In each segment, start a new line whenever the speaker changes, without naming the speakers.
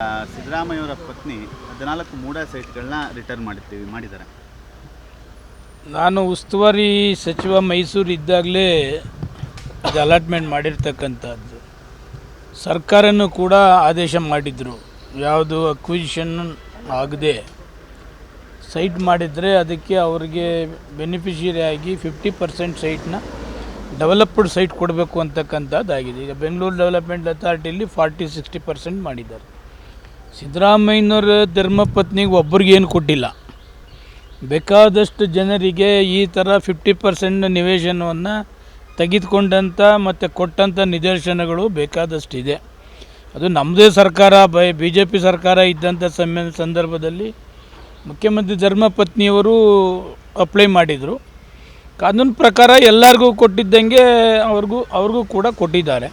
ಸಿದ್ದರಾಮಯ್ಯವರ ಪತ್ನಿ 14 ಮೂಡ ಸೈಟ್ಗಳನ್ನ ರಿಟರ್ನ್ ಮಾಡಿದ್ದಾರೆ.
ನಾನು ಉಸ್ತುವಾರಿ ಸಚಿವ ಮೈಸೂರು ಇದ್ದಾಗಲೇ ಅದು ಅಲಾಟ್ಮೆಂಟ್ ಮಾಡಿರ್ತಕ್ಕಂಥದ್ದು. ಸರ್ಕಾರನೂ ಕೂಡ ಆದೇಶ ಮಾಡಿದರು, ಯಾವುದು ಅಕ್ವಿಸಿಷನ್ ಆಗದೆ ಸೈಟ್ ಮಾಡಿದರೆ ಅದಕ್ಕೆ ಅವರಿಗೆ ಬೆನಿಫಿಷಿಯರಿಯಾಗಿ 50% ಸೈಟ್ನ ಡೆವಲಪ್ಡ್ ಸೈಟ್ ಕೊಡಬೇಕು ಅಂತಕ್ಕಂಥದ್ದಾಗಿದೆ. ಈಗ ಬೆಂಗಳೂರು ಡೆವಲಪ್ಮೆಂಟ್ ಅಥಾರಿಟಿಯಲ್ಲಿ 40-60% ಮಾಡಿದ್ದಾರೆ. ಸಿದ್ದರಾಮಯ್ಯನವರ ಧರ್ಮಪತ್ನಿಗೆ ಒಬ್ಬರಿಗೇನು ಕೊಟ್ಟಿಲ್ಲ, ಬೇಕಾದಷ್ಟು ಜನರಿಗೆ ಈ ಥರ 50% ನಿವೇಶನವನ್ನು ತೆಗೆದುಕೊಂಡಂಥ ಮತ್ತು ಕೊಟ್ಟಂಥ ನಿದರ್ಶನಗಳು ಬೇಕಾದಷ್ಟಿದೆ. ಅದು ನಮ್ಮದೇ ಸರ್ಕಾರ BJP ಸರ್ಕಾರ ಇದ್ದಂಥ ಸಂದರ್ಭದಲ್ಲಿ ಮುಖ್ಯಮಂತ್ರಿ ಧರ್ಮಪತ್ನಿಯವರು ಅಪ್ಲೈ ಮಾಡಿದರು. ಕಾನೂನು ಪ್ರಕಾರ ಎಲ್ಲರಿಗೂ ಕೊಟ್ಟಿದ್ದಂಗೆ ಅವ್ರಿಗೂ ಕೂಡ ಕೊಟ್ಟಿದ್ದಾರೆ.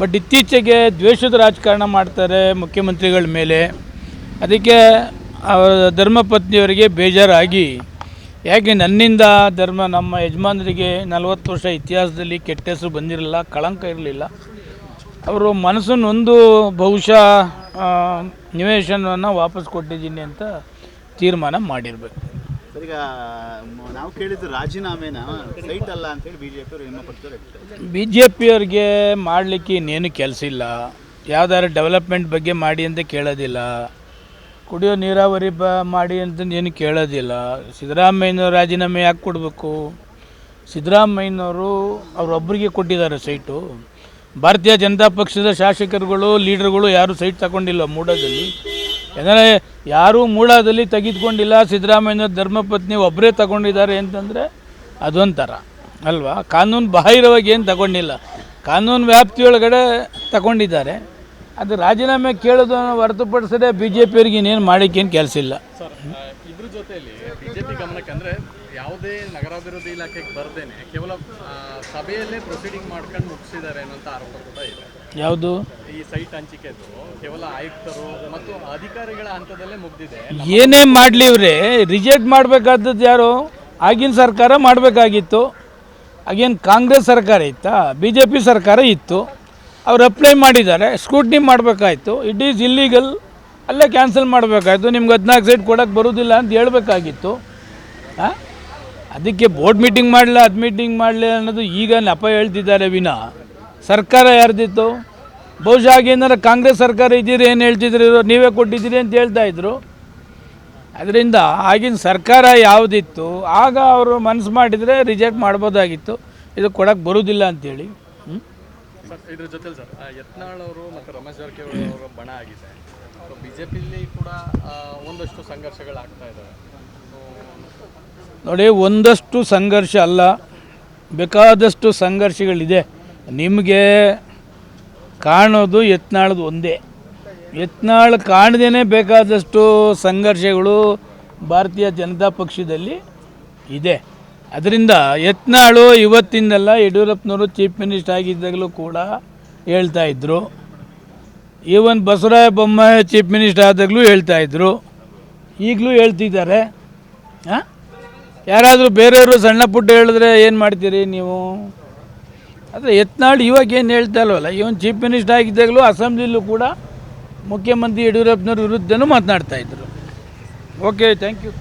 ಬಟ್ ಇತ್ತೀಚೆಗೆ ದ್ವೇಷದ ರಾಜಕಾರಣ ಮಾಡ್ತಾರೆ ಮುಖ್ಯಮಂತ್ರಿಗಳ ಮೇಲೆ. ಅದಕ್ಕೆ ಧರ್ಮಪತ್ನಿಯವರಿಗೆ ಬೇಜಾರಾಗಿ, ಯಾಕೆ ನನ್ನಿಂದ ನಮ್ಮ ಯಜಮಾನರಿಗೆ 40 ವರ್ಷ ಇತಿಹಾಸದಲ್ಲಿ ಕೆಟ್ಟ ಹೆಸರು ಬಂದಿರಲಿಲ್ಲ, ಕಳಂಕ ಇರಲಿಲ್ಲ, ಅವರು ಮನಸ್ಸನ್ನೊಂದು ಬಹುಶಃ ನಿವೇಶನವನ್ನು ವಾಪಸ್ ಕೊಟ್ಟಿದ್ದೀನಿ ಅಂತ ತೀರ್ಮಾನ ಮಾಡಿರಬೇಕು.
ಈಗ ನಾವು ಕೇಳಿದ್ದು ರಾಜೀನಾಮೆನ ಸೈಟ್ ಅಲ್ಲ ಅಂತೇಳಿ
BJPಯವ್ರಿಗೆ ಮಾಡಲಿಕ್ಕೆ ಇನ್ನೇನು ಕೆಲಸ ಇಲ್ಲ. ಯಾವ್ದಾದ್ರು ಡೆವಲಪ್ಮೆಂಟ್ ಬಗ್ಗೆ ಮಾಡಿ ಅಂತ ಕೇಳೋದಿಲ್ಲ, ಕುಡಿಯೋ ನೀರಾವರಿ ಮಾಡಿ ಅಂತ ಏನು ಕೇಳೋದಿಲ್ಲ. ಸಿದ್ದರಾಮಯ್ಯನವರು ರಾಜೀನಾಮೆ ಯಾಕೆ ಕೊಡಬೇಕು? ಸಿದ್ದರಾಮಯ್ಯನವರು ಅವರೊಬ್ಬರಿಗೆ ಕೊಟ್ಟಿದ್ದಾರೆ ಸೈಟು. ಭಾರತೀಯ ಜನತಾ ಪಕ್ಷದ ಶಾಸಕರುಗಳು ಲೀಡರ್ಗಳು ಯಾರೂ ಸೈಟ್ ತಗೊಂಡಿಲ್ಲ ಮೂಡಾದಲ್ಲಿ. ಯಾಕಂದರೆ ಯಾರೂ ಮೂಡಾದಲ್ಲಿ ತೆಗೆದುಕೊಂಡಿಲ್ಲ, ಸಿದ್ದರಾಮಯ್ಯನವ್ರ ಧರ್ಮಪತ್ನಿ ಒಬ್ಬರೇ ತಗೊಂಡಿದ್ದಾರೆ ಅಂತಂದರೆ ಅದೊಂಥರ ಅಲ್ವಾ? ಕಾನೂನು ಬಾಹಿರವಾಗಿ ಏನು ತಗೊಂಡಿಲ್ಲ, ಕಾನೂನು ವ್ಯಾಪ್ತಿಯೊಳಗಡೆ ತಗೊಂಡಿದ್ದಾರೆ. ಅದು ರಾಜೀನಾಮೆ ಕೇಳೋದನ್ನು ಹೊರತುಪಡಿಸದೆ BJPಯವ್ರಿಗೆ ಇನ್ನೇನು ಮಾಡೋಕ್ಕೇನು ಕೆಲಸ ಇಲ್ಲ.
ಸರ್, ಇದ್ರ ಜೊತೆಯಲ್ಲಿ BJP ಗಮನಕ್ಕೆ ಅಂದರೆ ಯಾವುದೇ ನಗರಾಭಿವೃದ್ಧಿ ಇಲಾಖೆಗೆ ಬರ್ದೇನೆ ಕೇವಲ ಸಭೆಯಲ್ಲೇ ಪ್ರೊಸೀಡಿಂಗ್ ಮಾಡ್ಕೊಂಡು ಮುಗಿಸಿದ್ದಾರೆ ಅನ್ನೋಂಥ ಆರೋಪ ಕೂಡ ಇದೆ.
ಯಾವುದು?
ಈ ಸೈಟ್ ಹಂಚಿಕೆದು ಕೇವಲ ಆಯುಕ್ತರು ಮತ್ತು ಅಧಿಕಾರಿಗಳ ಹಂತದಲ್ಲೇ ಮುಗಿದಿದೆ.
ಏನೇ ಮಾಡಲಿ ಇವರೇ ರಿಜೆಕ್ಟ್ ಮಾಡಬೇಕಾದದ್ದು ಯಾರು? ಆಗಿನ ಸರ್ಕಾರ ಮಾಡಬೇಕಾಗಿತ್ತು. ಆಗೇನು ಕಾಂಗ್ರೆಸ್ ಸರ್ಕಾರ ಇತ್ತಾ? BJP ಸರ್ಕಾರ ಇತ್ತು. ಅವ್ರು ಅಪ್ಲೈ ಮಾಡಿದ್ದಾರೆ, ಸ್ಕ್ರೂಟ್ನಿ ಮಾಡಬೇಕಾಯ್ತು. ಇಟ್ ಈಸ್ ಇಲ್ಲೀಗಲ್, ಅಲ್ಲೇ ಕ್ಯಾನ್ಸಲ್ ಮಾಡಬೇಕಾಯ್ತು. ನಿಮ್ಗೆ 14 ಸೈಟ್ ಕೊಡೋಕ್ಕೆ ಬರೋದಿಲ್ಲ ಅಂತ ಹೇಳ್ಬೇಕಾಗಿತ್ತು. ಅದಕ್ಕೆ ಬೋರ್ಡ್ ಮೀಟಿಂಗ್ ಮಾಡಲಿ, ಅದು ಮೀಟಿಂಗ್ ಮಾಡಲಿ ಅನ್ನೋದು ಈಗ ನೆಪ ಹೇಳ್ತಿದ್ದಾರೆ ವಿನ ಸರ್ಕಾರ ಯಾರ್ದಿತ್ತು? ಬಹುಶಃ ಆಗೇನಾರ ಕಾಂಗ್ರೆಸ್ ಸರ್ಕಾರ ಇದ್ದೀರಿ ಏನು ಹೇಳ್ತಿದ್ರು, ನೀವೇ ಕೊಟ್ಟಿದ್ದೀರಿ ಅಂತ ಹೇಳ್ತಾಯಿದ್ರು. ಅದರಿಂದ ಆಗಿನ ಸರ್ಕಾರ ಯಾವುದಿತ್ತು ಆಗ ಅವರು ಮನಸ್ಸು ಮಾಡಿದರೆ ರಿಜೆಕ್ಟ್ ಮಾಡ್ಬೋದಾಗಿತ್ತು. ಇದು ಕೊಡೋಕ್ಕೆ ಬರೋದಿಲ್ಲ ಅಂಥೇಳಿ.
ಸರ್, ಇದ್ರ ಜೊತೆಲಿ ಸರ್ ಯತ್ನಾಳ್ ಅವರು ಮತ್ತು ರಮೇಶ್ ಜಾರಕಿಹೊಳಿ ಅವರ ಬಣ ಆಗಿದೆ. BJPಯಲ್ಲಿ ಕೂಡ ಒಂದಷ್ಟು ಸಂಘರ್ಷಗಳಾಗ್ತಾ ಇದ್ದಾವೆ.
ನೋಡಿ, ಒಂದಷ್ಟು ಸಂಘರ್ಷ ಅಲ್ಲ, ಬೇಕಾದಷ್ಟು ಸಂಘರ್ಷಗಳಿದೆ. ನಿಮಗೆ ಕಾಣೋದು ಯತ್ನಾಳದು ಒಂದೇ. ಯತ್ನಾಳ್ ಕಾಣದೇ ಬೇಕಾದಷ್ಟು ಸಂಘರ್ಷಗಳು ಭಾರತೀಯ ಜನತಾ ಪಕ್ಷದಲ್ಲಿ ಇದೆ. ಅದರಿಂದ ಯತ್ನಾಳು ಇವತ್ತಿಂದಲ್ಲ, ಯಡಿಯೂರಪ್ಪನವರು ಚೀಫ್ ಮಿನಿಸ್ಟರ್ ಆಗಿದ್ದಾಗಲೂ ಕೂಡ ಹೇಳ್ತಾಯಿದ್ರು. ಈವನ್ ಬಸವರಾಯ ಬೊಮ್ಮಾಯಿ ಚೀಫ್ ಮಿನಿಸ್ಟರ್ ಆದಾಗಲೂ ಹೇಳ್ತಾಯಿದ್ರು, ಈಗಲೂ ಹೇಳ್ತಿದ್ದಾರೆ. ಯಾರಾದರೂ ಬೇರೆಯವರು ಸಣ್ಣ ಪುಟ್ಟ ಹೇಳಿದ್ರೆ ಏನು ಮಾಡ್ತೀರಿ ನೀವು? ಆದರೆ ಯತ್ನಾಳ್ ಇವಾಗ ಏನು ಹೇಳ್ತಾ ಇಲ್ವಲ್ಲ, ಇವನ್ ಚೀಫ್ ಮಿನಿಸ್ಟರ್ ಆಗಿದ್ದಾಗಲೂ ಅಸೆಂಬ್ಲಿಲೂ ಕೂಡ ಮುಖ್ಯಮಂತ್ರಿ ಯಡಿಯೂರಪ್ಪನವ್ರ ವಿರುದ್ಧನೂ ಮಾತನಾಡ್ತಾಯಿದ್ರು. Okay, thank you.